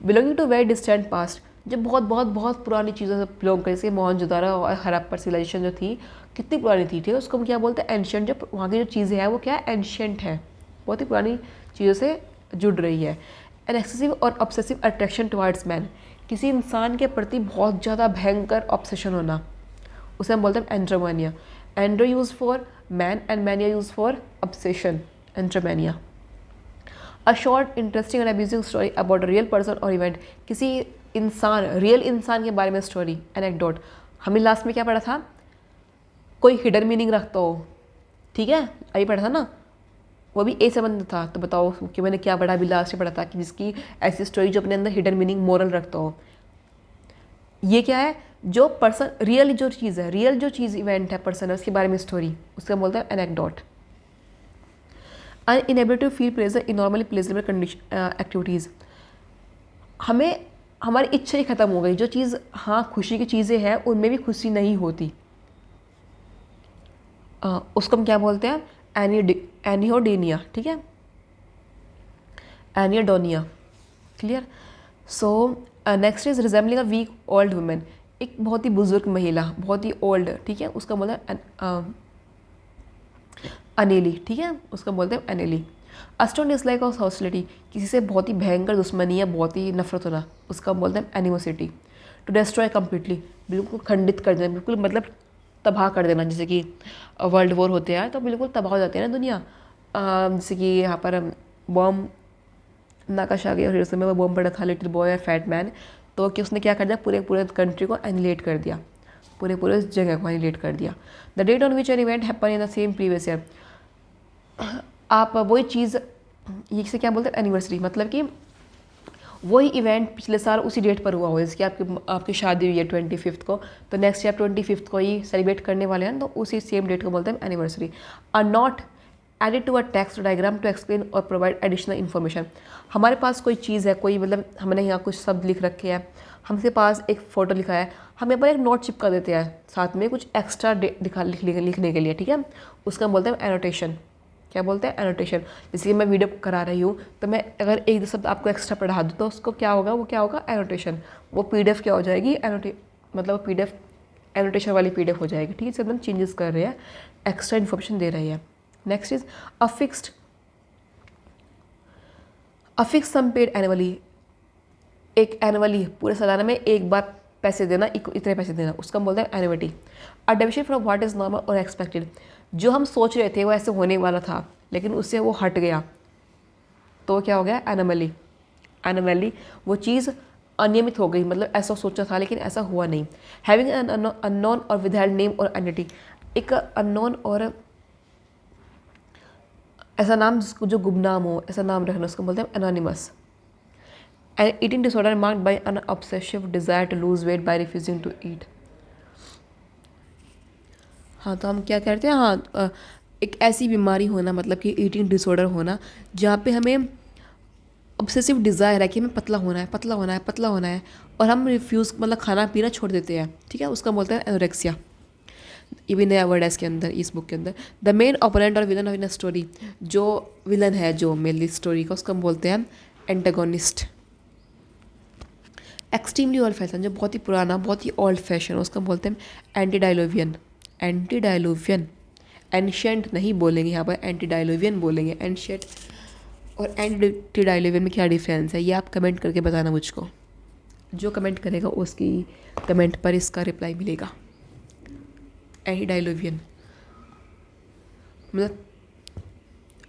Belonging to very distant past, जो बहुत बहुत बहुत पुरानी चीज़ों से बिलोंग कर, जैसे मोहनजोदारो और हड़प्पा सिविलाइजेशन जो थी कितनी पुरानी थी, ठीक है, उसको हम क्या बोलते हैं, एंशियंट। जो वहाँ की जो चीज़ें हैं वो क्या है, एंशियंट है, बहुत ही पुरानी चीज़ों से जुड़ रही है। एन एक्सेसिव और ऑब्सेसिव अट्रैक्शन टुवर्ड्स मैन, किसी इंसान के प्रति बहुत ज़्यादा भयंकर ऑब्सेशन होना, उसे हम बोलते हैं andromania. Andro use for man and mania use for obsession, andromania. A short interesting and abusing story about a real person or event, किसी इंसान, रियल इंसान के बारे में स्टोरी, एनेक्डोट। हमें लास्ट में क्या पढ़ा था, कोई हिडन मीनिंग रखता हो, ठीक है, अभी पढ़ा था ना, वो भी ए संबंध था। तो बताओ कि मैंने क्या पढ़ा, अभी लास्ट में पढ़ा था कि जिसकी ऐसी स्टोरी जो अपने अंदर हिडन मीनिंग, मोरल रखता हो। ये क्या है, जो पर्सन रियल जो चीज़ है, रियल जो चीज़ इवेंट है, पर्सन है, उसके बारे में स्टोरी, उसका बोलते हैं anecdote. Inability to feel pleasure in normally pleasurable condition activities, हमें हमारी इच्छा ही ख़त्म हो गई, जो चीज़ हाँ खुशी की चीज़ें हैं उनमें भी खुशी नहीं होती, उसको हम क्या बोलते हैं, एनियोडीनिया, ठीक है, anhedonia, clear. So next is resembling a weak old women, एक बहुत ही बुजुर्ग महिला, बहुत ही ओल्ड, ठीक है, उसका बोलते हैं अनेली, ठीक है, उसका बोलते हैं अनेली। अस्टोन डिसलाइक ऑफ हॉस्टिलिटी, किसी से बहुत ही भयंकर दुश्मनी या बहुत ही नफरत होना, उसका बोलते हैं एनिमोसिटी। टू डिस्ट्रॉय कम्प्लीटली, बिल्कुल खंडित कर देना, बिल्कुल मतलब तबाह कर देना, जैसे कि वर्ल्ड वॉर होते हैं तो बिल्कुल तबाह हो जाती है ना दुनिया, जैसे कि यहाँ पर बॉम्ब नाकाश आ गया और उस समय वो बॉम्ब पड़ा था, लिटिल बॉय और फैट मैन, तो कि उसने क्या कर दिया, पूरे पूरे कंट्री को एनिलेट कर दिया, पूरे पूरे जगह को एनिलेट कर दिया। The date on which an event happen in the same previous year, आप वही चीज़, ये से क्या बोलते हैं, एनिवर्सरी, मतलब कि वही इवेंट पिछले साल उसी डेट पर हुआ हो, जैसे कि आपकी शादी हुई है 25 को, तो नेक्स्ट ईयर 25 को ही सेलिब्रेट करने वाले हैं, तो उसी सेम डेट को बोलते हैं anniversary. Are not added to a text diagram to explain और प्रोवाइड एडिशनल इन्फॉर्मेशन, हमारे पास कोई चीज़ है, कोई मतलब हमने यहाँ कुछ शब्द लिख रखे हैं, हमसे पास एक फ़ोटो लिखा है, हम यहाँ पर एक नोट चिपका देते हैं साथ में कुछ एक्स्ट्रा लिखने के लिए, ठीक है, उसका हम बोलते हैं एनोटेशन। क्या बोलते हैं, एनोटेशन। जैसे कि मैं वीडियो करा रही हूँ तो मैं अगर एक दो शब्द आपको एक्स्ट्रा पढ़ा दूँ तो उसको क्या होगा, वो क्या होगा, एनोटेशन। वो पीडीएफ क्या हो जाएगी, मतलब पीडीएफ एनोटेशन वाली पीडीएफ हो जाएगी, ठीक है, इससे हम चेंजेस कर रहे हैं, एक्स्ट्रा इन्फॉर्मेशन दे रही है। Next is affix sum paid annually, एक एनुअली पूरे सालाना में एक बार पैसे देना, इतने पैसे देना, उसका हम बोलते हैं annuity. A deviation from what is normal और एक्सपेक्टेड, जो हम सोच रहे थे वो ऐसे होने वाला था लेकिन उससे वो हट गया, तो क्या हो गया, एनोमली। एनोमली, वो चीज़ अनियमित हो गई, मतलब ऐसा सोचा था लेकिन ऐसा हुआ नहीं। हैविंग एन अननोन और विदाउट नेम और आइडेंटिटी, एक अननोन और ऐसा नाम जिसको जो गुमनाम हो, ऐसा नाम रखना, उसको बोलते हैं anonymous. And eating disorder marked by an obsessive desire to lose weight by refusing to eat. हाँ, तो हम क्या करते हैं, हाँ, एक ऐसी बीमारी होना, मतलब कि ईटिंग डिसऑर्डर होना जहाँ पे हमें ऑब्सेसिव डिज़ायर है कि हमें पतला होना है, पतला होना है, पतला होना है, और हम रिफ्यूज़ मतलब खाना पीना छोड़ देते हैं, ठीक है, उसका बोलते हैं एनोरेक्सिया। ये भी नया वर्ड है इसके अंदर, इस बुक के अंदर। द मेन ओपोनेंट और विलन ऑफ इन स्टोरी, जो विलन है जो मेनली स्टोरी का, उसको हम बोलते हैं एंटागोनिस्ट। एक्सट्रीमली ओल्ड फैशन, जो बहुत ही पुराना, बहुत ही ओल्ड फैशन, उसको हम बोलते हैं एंटीडायलोवियन। एंटीडायलोवियन, एंशियंट नहीं बोलेंगे यहाँ पर, एंटीडायलोवियन बोलेंगे। एंशियंट और एंटीडायलोवियन में क्या डिफरेंस है, ये आप कमेंट करके बताना मुझको, जो कमेंट करेगा उसकी कमेंट पर इसका रिप्लाई मिलेगा। एंटीडायलोवियन मतलब,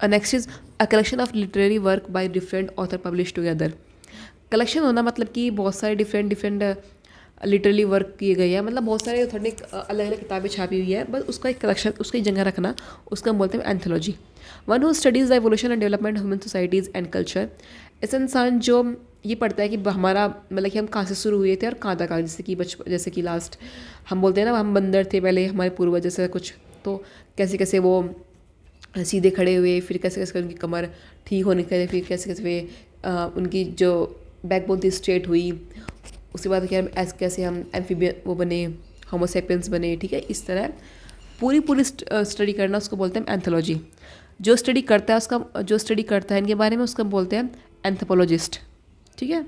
next is a collection of literary work by different author publish together. Collection होना मतलब कि बहुत सारे डिफरेंट लिटरली वर्क किए गए हैं, मतलब बहुत सारे थोड़े अलग अलग किताबें छापी हुई है, बस उसका एक कलेक्शन, उसकी जगह रखना, उसका हम बोलते हैं anthology. One who studies the evolution and development human societies and culture, ऐसा इंसान जो ये पढ़ता है कि हमारा मतलब कि हम कहाँ से शुरू हुए थे और कहाँ तक आए, जैसे कि लास्ट हम बोलते हैं ना, हम बंदर थे पहले, हमारे पूर्वज जैसे कुछ, तो कैसे कैसे वो सीधे खड़े हुए, फिर कैसे कैसे उनकी कमर ठीक होने के, फिर कैसे कैसे वे उनकी जो बैकबोन थी स्ट्रेट हुई, उसके बाद क्या कैसे हम एम्फीबियन वो बने, होमोसेपियंस बने, ठीक है। इस तरह पूरी पूरी स्टडी करना उसको बोलते हैं एंथोलॉजी। जो स्टडी करता है उसका, जो स्टडी करता है इनके बारे में उसको बोलते हैं एंथ्रोपोलॉजिस्ट, ठीक है,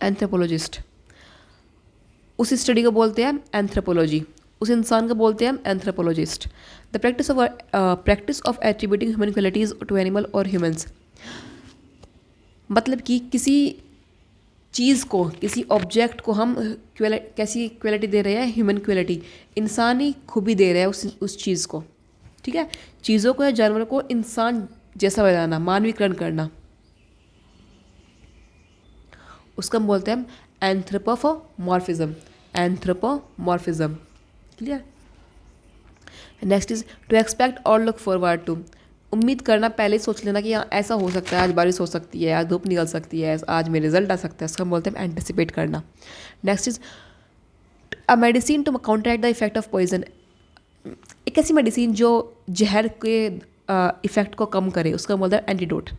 एंथ्रोपोलॉजिस्ट। उस स्टडी को बोलते हैं एंथ्रोपोलॉजी, उस इंसान को बोलते हैं anthropologist. The practice of attributing human qualities to animal और ह्यूमंस, मतलब कि किसी चीज़ को, किसी ऑब्जेक्ट को हम कैसी क्वालिटी दे रहे हैं, ह्यूमन क्वालिटी, इंसानी खूबी दे रहे हैं उस चीज़ को, ठीक है। चीज़ों को या जानवरों को इंसान जैसा बनाना, मानवीकरण करना, उसको हम बोलते हैं anthropomorphism, anthropomorphism, clear. Next is to expect और लुक फॉरवर्ड टू, उम्मीद करना, पहले सोच लेना कि हाँ ऐसा हो सकता है, आज बारिश हो सकती है, आज धूप निकल सकती है, आज में रिजल्ट आ सकता है, उसको हम बोलते हैं एंटिसिपेट करना। Next is a medicine to counteract the effect of poison, एक ऐसी मेडिसिन जो जहर के इफेक्ट को कम करे, उसका हम बोलते हैं एंटीडोट।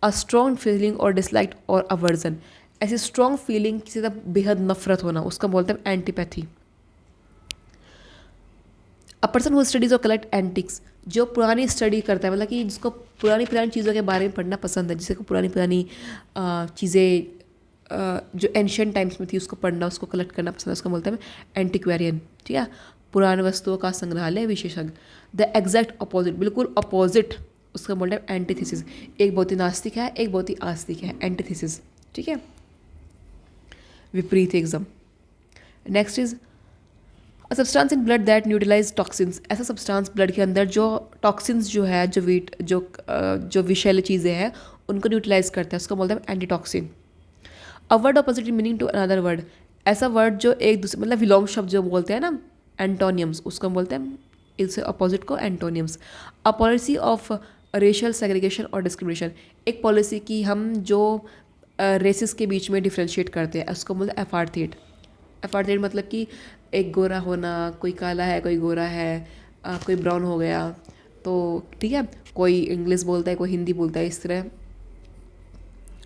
अ स्ट्रॉन्ग फीलिंग और डिसलाइक और अवर्जन, ऐसी स्ट्रॉन्ग फीलिंग, किसी तरह बेहद नफरत होना, उसका बोलते हैं antipathy. A person who studies और कलेक्ट एंटिक्स, जो पुरानी स्टडी करता है, मतलब कि जिसको पुरानी पुरानी चीज़ों के बारे में पढ़ना पसंद है, जिसको पुरानी पुरानी चीज़ें जो एंशियंट टाइम्स में थी उसको पढ़ना, उसको कलेक्ट करना पसंद है, उसको बोलते हैं एंटिक्वेरियन, ठीक है, पुराने वस्तुओं का संग्रहालय विशेषज्ञ। द एग्जैक्ट अपोजिट, बिल्कुल अपोजिट, उसका बोलते हैं एंटीथेसिस। एक बहुत ही नास्तिक है, एक बहुत ही आस्तिक है, एंटीथेसिस, ठीक है, विपरीत एकदम। Next is a substance in blood that neutralize toxins, ऐसा सब्सटेंस ब्लड के अंदर जो टॉक्सिन्स जो है, जो विषैले चीज़ें हैं उनको न्यूट्रलाइज करता है, उसको बोलते हैं antitoxin. A word opposite meaning to another word, ऐसा वर्ड जो एक दूसरे, मतलब विलोम शब्द जो बोलते हैं ना, एंटोनियम्स, उसको हम बोलते हैं इससे अपोजिट को एंटोनियम्स। A policy of racial segregation और डिस्क्रिमिनेशन, एक पॉलिसी की हम जो रेसिस के बीच में डिफ्रेंशिएट करते हैं, उसको बोलते हैं अपार्थाइड। अपार्थाइड मतलब कि एक गोरा होना, कोई काला है, कोई गोरा है, कोई ब्राउन हो गया, तो ठीक है, कोई इंग्लिश बोलता है, कोई हिंदी बोलता है, इस तरह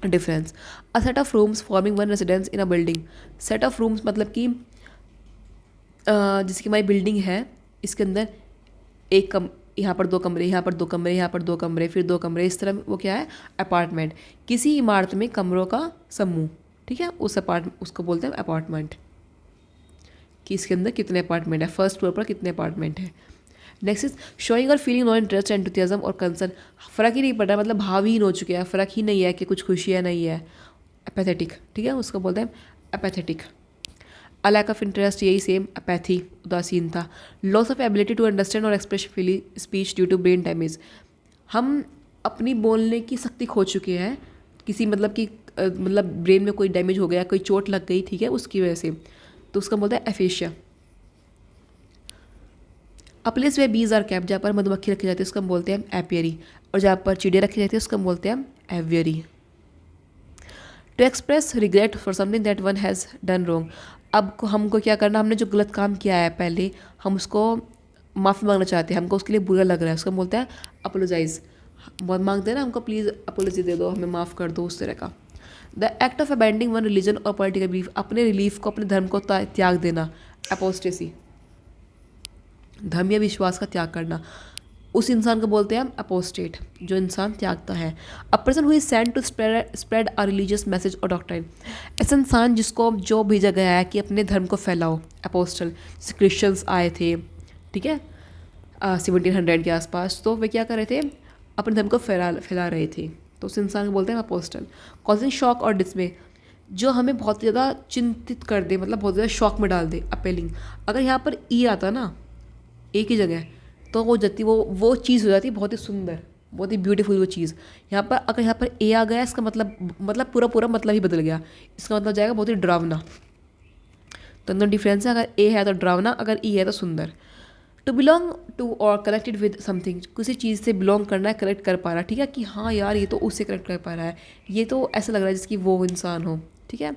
difference. A set of rooms forming one residence in a building, set of rooms मतलब कि जैसे कि हमारी बिल्डिंग है, इसके अंदर यहाँ पर 2 कमरे, यहाँ पर 2 कमरे, यहाँ पर 2 कमरे, फिर 2 कमरे, इस तरह वो क्या है, अपार्टमेंट। किसी इमारत में कमरों का समूह, ठीक है, उसको बोलते हैं अपार्टमेंट, कि इसके अंदर कितने अपार्टमेंट है, फर्स्ट फ्लोर पर कितने अपार्टमेंट है। नेक्स्ट इज शोइंग और फीलिंग नो इंटरेस्ट, एंथुसियाज्म और कंसर्न, फ़र्क ही नहीं पड़ रहा, मतलब भावहीन हो चुके हैं, फ़र्क ही नहीं है कि कुछ खुशियाँ नहीं है, एपैथेटिक, ठीक है, उसको बोलते हैं apathetic. A lack of interest, यही सेम, अपैथी, उदासीनता। Loss of ability to understand or express feeling speech due to brain damage, हम अपनी बोलने की शक्ति खो चुके हैं, किसी मतलब कि मतलब ब्रेन में कोई डैमेज हो गया, कोई चोट लग गई, ठीक है, उसकी वजह से, तो उसका बोलते हैं एफेशिया। अ place way bees are kept, जहाँ पर मधुमक्खी रखी जाती है उसको हम बोलते हैं एपियरी, और जहाँ पर चिड़िया रखी जाती है उसको हम बोलते हैं aviary. To express regret for something that one has done wrong, अब हमको क्या करना, हमने जो गलत काम किया है पहले, हम उसको माफ़ी मांगना चाहते हैं, हमको उसके लिए बुरा लग रहा है, उसको हम बोलते हैं अपोलोजाइज, मांगते हैं ना, हमको प्लीज़ अपोलोजी दे दो, हमें माफ़ कर दो, उस तरह का। The act of abandoning one religion or political belief, अपने रिलीफ को, अपने धर्म को त्याग देना, अपोस्टेसी, धर्म या विश्वास का त्याग करना, उस इंसान को बोलते हैं हम अपोस्टेट, जो इंसान त्यागता है। A person who is sent to spread a religious message और डॉक्ट्राइन, ऐसा इंसान जिसको जो भेजा गया है कि अपने धर्म को फैलाओ, अपोस्टल, जैसे क्रिश्चियंस आए थे, ठीक है, 1700 के आसपास, तो वे क्या कर रहे थे, अपने धर्म को फैला रहे थे, तो उस इंसान को बोलते हैं अपोस्टल। कॉजिंग शॉक और डिसमे, जो हमें बहुत ज़्यादा चिंतित कर दे, मतलब बहुत ज़्यादा शॉक में डाल दे, अपेलिंग, अगर यहाँ पर ई आता ना एक ही जगह, तो वो जाती, वो चीज़ हो जाती है बहुत ही सुंदर, बहुत ही ब्यूटीफुल वो चीज़। यहाँ पर अगर यहाँ पर ए आ गया, इसका मतलब पूरा मतलब ही बदल गया, इसका मतलब जाएगा बहुत ही डरावना। तो दोनों डिफरेंस है, अगर ए है तो डरावना, अगर ई है तो सुंदर। टू बिलोंग टू और कनेक्टेड विद समथिंग, किसी चीज़ से बिलोंग करना है, कनेक्ट कर पा रहा है, ठीक है, कि हाँ यार ये तो उससे कनेक्ट कर पा रहा है, ये तो ऐसा लग रहा है जिसकी वो इंसान हो, ठीक है,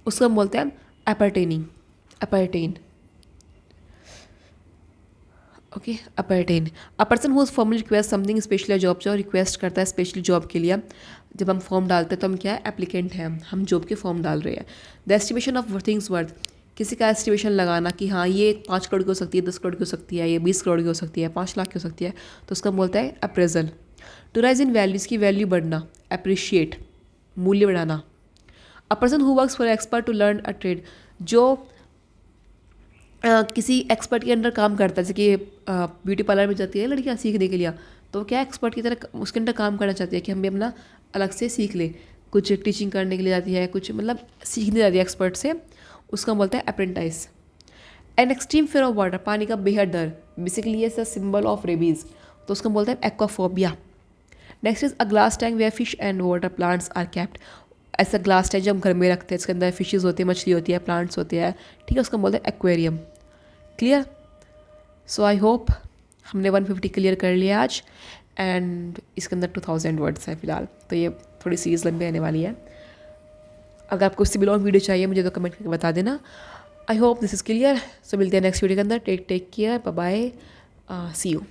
उसको हम बोलते हैं appertaining, appertain. Okay appertain, a person who formally request something specially job, जो रिक्वेस्ट करता है स्पेशली जॉब के लिए। जब हम फॉर्म डालते हैं तो हम क्या है, एप्लीकेंट हैं, हम जॉब के फॉर्म डाल रहे हैं। The estimation of things worth, किसी का एस्टिमेशन लगाना कि हाँ ये 5 करोड़ की हो सकती है, 10 करोड़ की हो सकती है, ये 20 करोड़ की हो सकती है, 5 लाख की हो सकती है, तो उसका बोलता है appraisal. To rise in values की वैल्यू बढ़ना, अप्रिशिएट मूल्य बढ़ाना। A person who works for expert to learn a trade, जो किसी एक्सपर्ट के अंडर काम करता है, जैसे कि ब्यूटी पार्लर में जाती है लड़कियाँ सीखने के लिए, तो क्या एक्सपर्ट की तरह उसके अंडर काम करना चाहती है कि हम भी अपना अलग से सीख ले, कुछ टीचिंग करने के लिए जाती है, कुछ मतलब सीखने जाती है एक्सपर्ट से, उसका बोलता है apprentice. An extreme fair of water, पानी का बेहद डर, बेसिकली ये सिंबल ऑफ रेबीज, तो उसका बोलता है aquaphobia. Next is a glass tank where fish and water plants are kept, ऐसा ग्लास टैंक जो हम घर में रखते हैं, इसके अंदर फिशेज होती है, मछली होती है, प्लांट्स होते हैं, ठीक है, उसका बोलते हैं aquarium. Clear? So I hope हमने 150 क्लियर कर लिया आज, एंड इसके अंदर 2000 वर्ड्स है फिलहाल, तो ये थोड़ी सीरीज़ लंबी आने वाली है। अगर आपको उससे भी लॉन्ग वीडियो चाहिए मुझे तो कमेंट करके बता देना। I hope this is clear. So मिलते हैं नेक्स्ट वीडियो के अंदर। Take care, bye bye, see you.